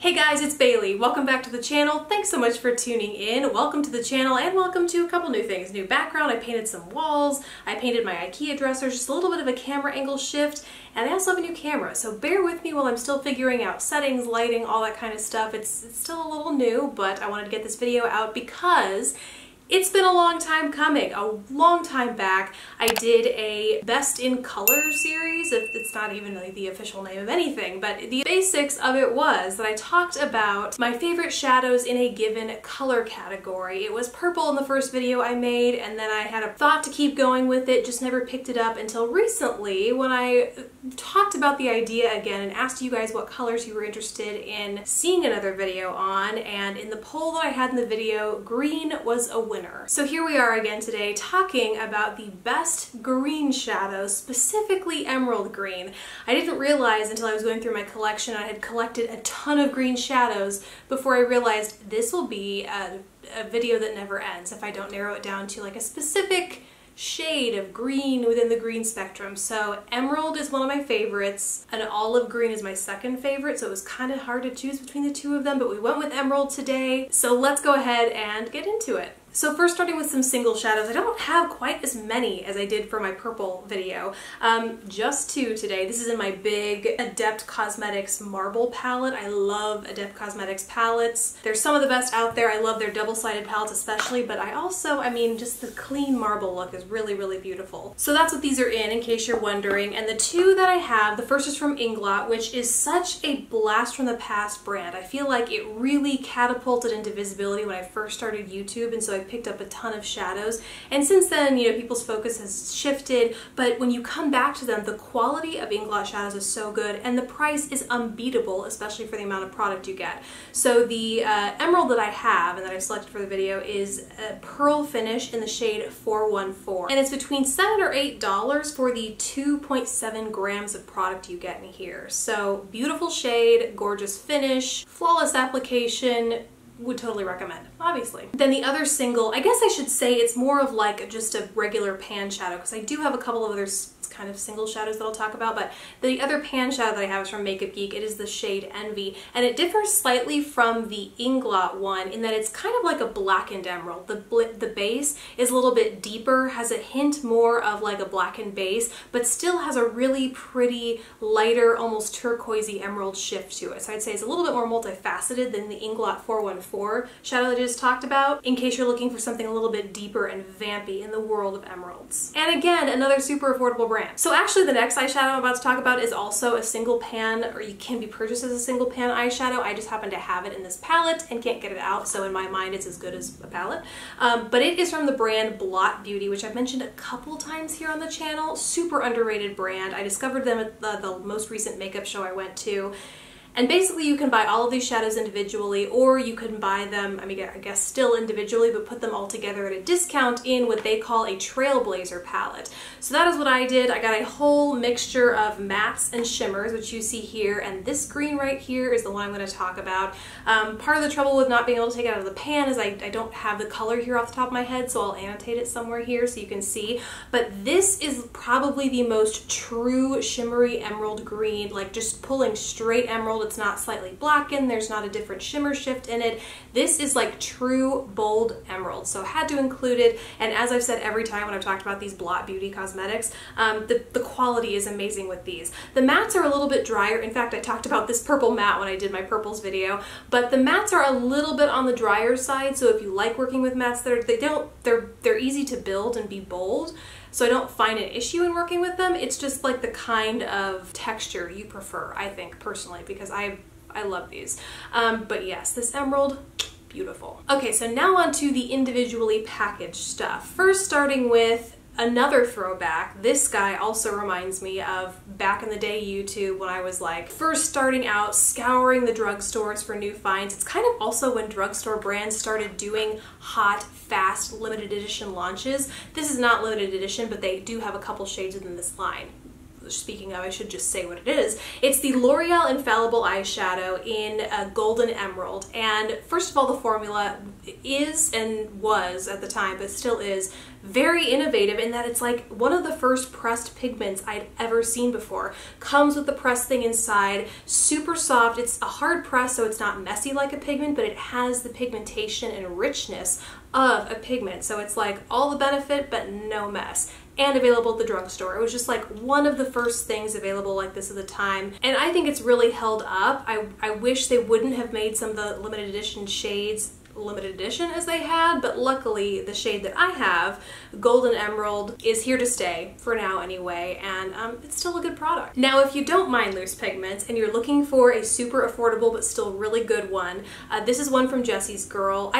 Hey guys, it's Bailey. Welcome back to the channel. Thanks so much for tuning in. Welcome to the channel and welcome to a couple new things. New background, I painted some walls, I painted my IKEA dressers, just a little bit of a camera angle shift, and I also have a new camera. So bear with me while I'm still figuring out settings, lighting, all that kind of stuff. It's still a little new, but I wanted to get this video out because it's been a long time coming. A long time back, I did a Best in Color series. It's not even like the official name of anything, but the basics of it was that I talked about my favorite shadows in a given color category. It was purple in the first video I made, and then I had a thought to keep going with it, just never picked it up until recently when I talked about the idea again and asked you guys what colors you were interested in seeing another video on, and in the poll that I had in the video, green was a winner. So here we are again today talking about the best green shadows, specifically emerald green. I didn't realize until I was going through my collection I had collected a ton of green shadows before I realized this will be a video that never ends if I don't narrow it down to like a specific shade of green within the green spectrum. So emerald is one of my favorites, and olive green is my second favorite, so it was kind of hard to choose between the two of them, but we went with emerald today. So let's go ahead and get into it. So first, starting with some single shadows, I don't have quite as many as I did for my purple video. Just two today. This is in my big Adept Cosmetics marble palette. I love Adept Cosmetics palettes. They're some of the best out there. I love their double-sided palettes especially, but I mean, just the clean marble look is really, really beautiful. So that's what these are in case you're wondering. And the two that I have, the first is from Inglot, which is such a blast from the past brand. I feel like it really catapulted into visibility when I first started YouTube, and so I picked up a ton of shadows, and since then, you know, people's focus has shifted, but when you come back to them, the quality of Inglot shadows is so good and the price is unbeatable, especially for the amount of product you get. So the emerald that I have and that I selected for the video is a pearl finish in the shade 414, and it's between $7 or $8 for the 2.7 grams of product you get in here. So beautiful shade, gorgeous finish, flawless application. Would totally recommend, obviously. Then the other single, I guess I should say it's more of like just a regular pan shadow, because I do have a couple of other kind of single shadows that I'll talk about, but the other pan shadow that I have is from Makeup Geek. It is the shade Envy, and it differs slightly from the Inglot one in that it's kind of like a blackened emerald. The base is a little bit deeper, has a hint more of like a blackened base, but still has a really pretty, lighter, almost turquoisey emerald shift to it. So I'd say it's a little bit more multifaceted than the Inglot 414 shadow that I just talked about, in case you're looking for something a little bit deeper and vampy in the world of emeralds. And again, another super affordable brand. So actually the next eyeshadow I'm about to talk about is also a single pan, or you can be purchased as a single pan eyeshadow. I just happen to have it in this palette and can't get it out, so in my mind it's as good as a palette. But it is from the brand Blot Beauty, which I've mentioned a couple times here on the channel. Super underrated brand. I discovered them at the most recent makeup show I went to. And basically you can buy all of these shadows individually, or you can buy them, I mean, I guess still individually, but put them all together at a discount in what they call a Trailblazer palette. So that is what I did. I got a whole mixture of mattes and shimmers, which you see here, and this green right here is the one I'm going to talk about. Part of the trouble with not being able to take it out of the pan is I don't have the color here off the top of my head, so I'll annotate it somewhere here so you can see. But this is probably the most true shimmery emerald green, like just pulling straight emerald. It's not slightly blackened, there's not a different shimmer shift in it. This is like true bold emerald, so had to include it. And as I've said every time when I've talked about these Blot Beauty cosmetics, the quality is amazing with these. The mattes are a little bit drier. In fact, I talked about this purple matte when I did my purples video, but the mattes are a little bit on the drier side, so if you like working with mattes, they're easy to build and be bold. So I don't find an issue in working with them. It's just like the kind of texture you prefer, I think, personally, because I love these. But yes, this emerald, beautiful. Okay, so now on to the individually packaged stuff. First, starting with another throwback. This guy also reminds me of back in the day YouTube when I was like first starting out, scouring the drugstores for new finds. It's kind of also when drugstore brands started doing hot, fast, limited edition launches. This is not limited edition, but they do have a couple shades within this line. speaking of, I should just say what it is. It's the L'Oreal Infallible eyeshadow in Golden Emerald. And first of all, the formula is, and was at the time, but still is, very innovative in that it's like one of the first pressed pigments I'd ever seen before. Comes with the pressed thing inside, super soft. It's a hard press, so it's not messy like a pigment, but it has the pigmentation and richness of a pigment. So it's like all the benefit, but no mess. And available at the drugstore. It was just like one of the first things available like this at the time. And I think it's really held up. I wish they wouldn't have made some of the limited edition shades limited edition as they had, but luckily the shade that I have, Golden Emerald, is here to stay for now anyway, and it's still a good product. Now, if you don't mind loose pigments and you're looking for a super affordable but still really good one, this is one from Jessie's Girl.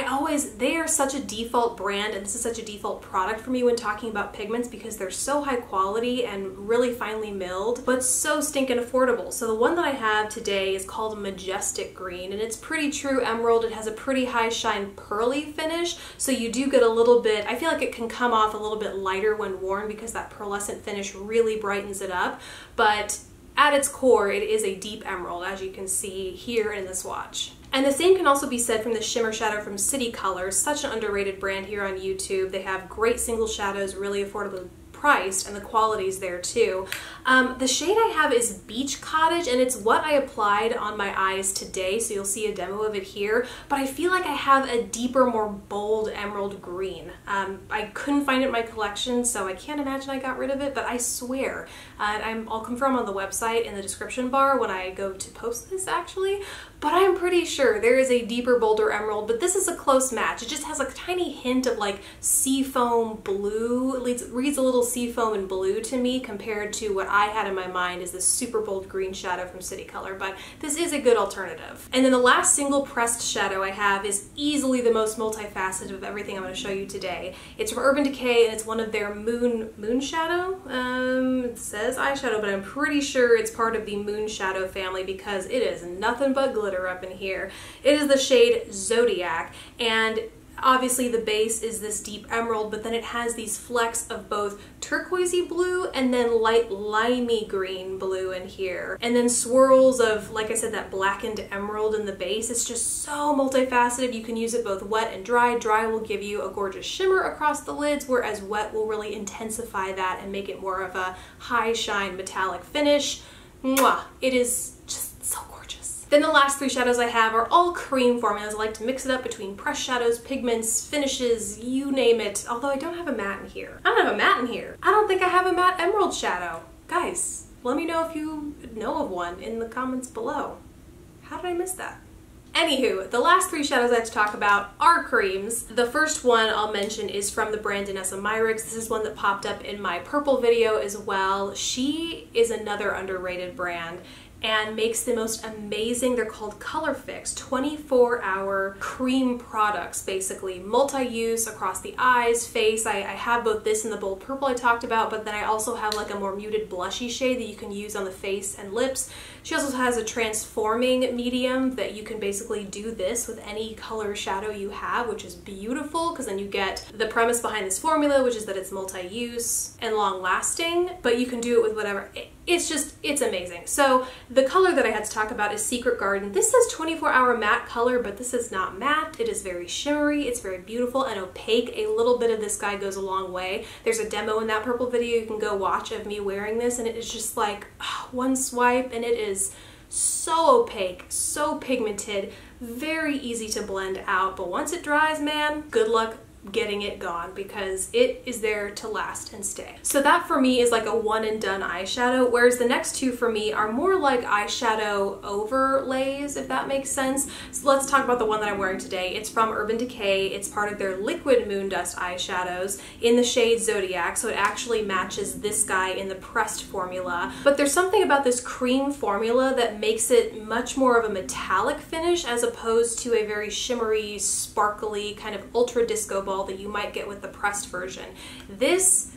They are such a default brand, and this is such a default product for me when talking about pigments because they're so high quality and really finely milled, but so stinking affordable. So the one that I have today is called Majestic Green, and it's pretty true emerald. It has a pretty high shine pearly finish, so you do get a little bit, I feel like it can come off a little bit lighter when worn because that pearlescent finish really brightens it up, but at its core it is a deep emerald, as you can see here in the swatch. And the same can also be said from the Shimmer shadow from City Colors, such an underrated brand here on YouTube. They have great single shadows, really affordably priced, and the quality's there too. The shade I have is Beach Cottage, and it's what I applied on my eyes today, so you'll see a demo of it here, but I feel like I have a deeper, more bold emerald green. I couldn't find it in my collection, so I can't imagine I got rid of it, but I swear, I'll confirm on the website in the description bar when I go to post this actually, but I'm pretty sure there is a deeper, bolder emerald, but this is a close match. It just has a tiny hint of like seafoam blue. It reads a little seafoam and blue to me compared to what I had in my mind is this super bold green shadow from City Color, but this is a good alternative. And then the last single pressed shadow I have is easily the most multifaceted of everything I'm going to show you today. It's from Urban Decay, and it's one of their moon shadow. It says eyeshadow, but I'm pretty sure it's part of the moon shadow family because it is nothing but glitter up in here. It is the shade Zodiac, and obviously the base is this deep emerald, but then it has these flecks of both turquoisey blue and then light limey green blue in here. And then swirls of, like I said, that blackened emerald in the base. It's just so multifaceted. You can use it both wet and dry. Dry will give you a gorgeous shimmer across the lids, whereas wet will really intensify that and make it more of a high shine metallic finish. Mwah! It is just so gorgeous. Then the last three shadows I have are all cream formulas. I like to mix it up between pressed shadows, pigments, finishes, you name it. Although I don't have a matte in here. I don't have a matte in here. I don't think I have a matte emerald shadow. Guys, let me know if you know of one in the comments below. How did I miss that? Anywho, the last three shadows I have to talk about are creams. The first one I'll mention is from the brand Danessa Myricks. This is one that popped up in my purple video as well. She is another underrated brand and makes the most amazing, they're called Colorfix, 24-hour cream products, basically. Multi-use across the eyes, face. I have both this and the bold purple I talked about, but then I also have like a more muted blushy shade that you can use on the face and lips. She also has a transforming medium that you can basically do this with any color shadow you have, which is beautiful because then you get the premise behind this formula, which is that it's multi-use and long-lasting, but you can do it with whatever. It's amazing. So the color that I had to talk about is Secret Garden. This says 24-hour matte color, but this is not matte. It is very shimmery, it's very beautiful and opaque. A little bit of this guy goes a long way. There's a demo in that purple video you can go watch of me wearing this, and it is just like one swipe and it is so opaque, so pigmented, very easy to blend out, but once it dries, man, good luck getting it gone because it is there to last and stay. So that for me is like a one and done eyeshadow, whereas the next two for me are more like eyeshadow overlays, if that makes sense. So let's talk about the one that I'm wearing today. It's from Urban Decay. It's part of their Liquid Moon Dust eyeshadows in the shade Zodiac, so it actually matches this guy in the pressed formula. But there's something about this cream formula that makes it much more of a metallic finish as opposed to a very shimmery, sparkly, kind of ultra disco ball that you might get with the pressed version. This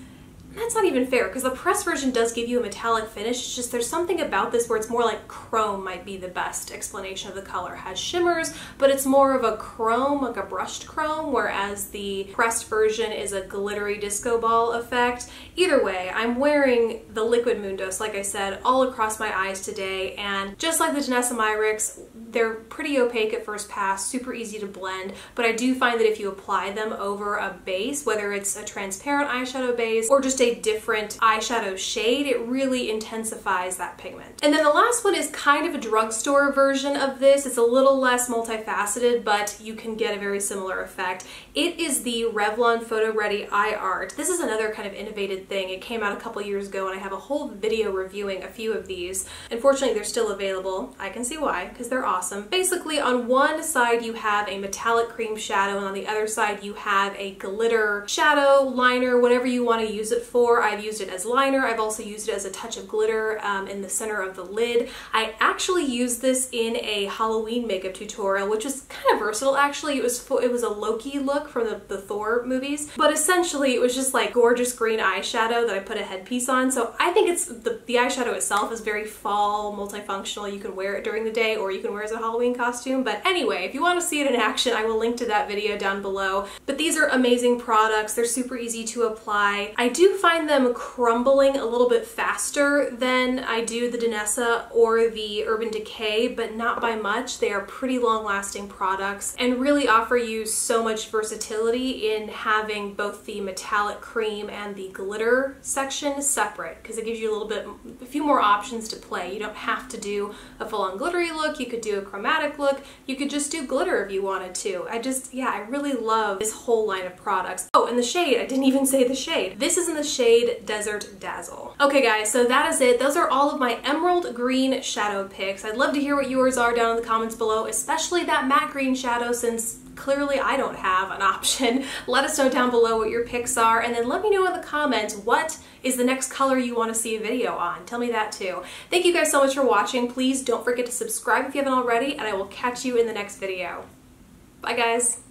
That's not even fair, because the pressed version does give you a metallic finish. It's just there's something about this where it's more like chrome might be the best explanation of the color. It has shimmers, but it's more of a chrome, like a brushed chrome, whereas the pressed version is a glittery disco ball effect. Either way, I'm wearing the Liquid Moondos, like I said, all across my eyes today, and just like the Danessa Myricks, they're pretty opaque at first pass, super easy to blend, but I do find that if you apply them over a base, whether it's a transparent eyeshadow base or just a different eyeshadow shade, it really intensifies that pigment. And then the last one is kind of a drugstore version of this. It's a little less multifaceted, but you can get a very similar effect. It is the Revlon PhotoReady Eye Art. This is another kind of innovative thing. It came out a couple years ago and I have a whole video reviewing a few of these. Unfortunately, they're still available. I can see why, because they're awesome. Basically, on one side you have a metallic cream shadow, and on the other side you have a glitter shadow, liner, whatever you want to use it for. I've used it as liner. I've also used it as a touch of glitter in the center of the lid. I actually used this in a Halloween makeup tutorial, which was kind of versatile actually. It was a Loki look from the Thor movies, but essentially it was just like gorgeous green eyeshadow that I put a headpiece on. So I think it's the eyeshadow itself is very fall, multifunctional. You can wear it during the day or you can wear it as a Halloween costume. But anyway, if you want to see it in action, I will link to that video down below. But these are amazing products. They're super easy to apply. I do find them crumbling a little bit faster than I do the Danessa or the Urban Decay, but not by much. They are pretty long-lasting products and really offer you so much versatility in having both the metallic cream and the glitter section separate, because it gives you a few more options to play. You don't have to do a full-on glittery look. You could do a chromatic look. You could just do glitter if you wanted to. I really love this whole line of products. Oh, and the shade, I didn't even say the shade. This is in the shade Desert Dazzle. Okay guys, so that is it. Those are all of my emerald green shadow picks. I'd love to hear what yours are down in the comments below, especially that matte green shadow, since clearly I don't have an option. Let us know down below what your picks are, and then let me know in the comments what is the next color you want to see a video on. Tell me that too. Thank you guys so much for watching. Please don't forget to subscribe if you haven't already, and I will catch you in the next video. Bye guys.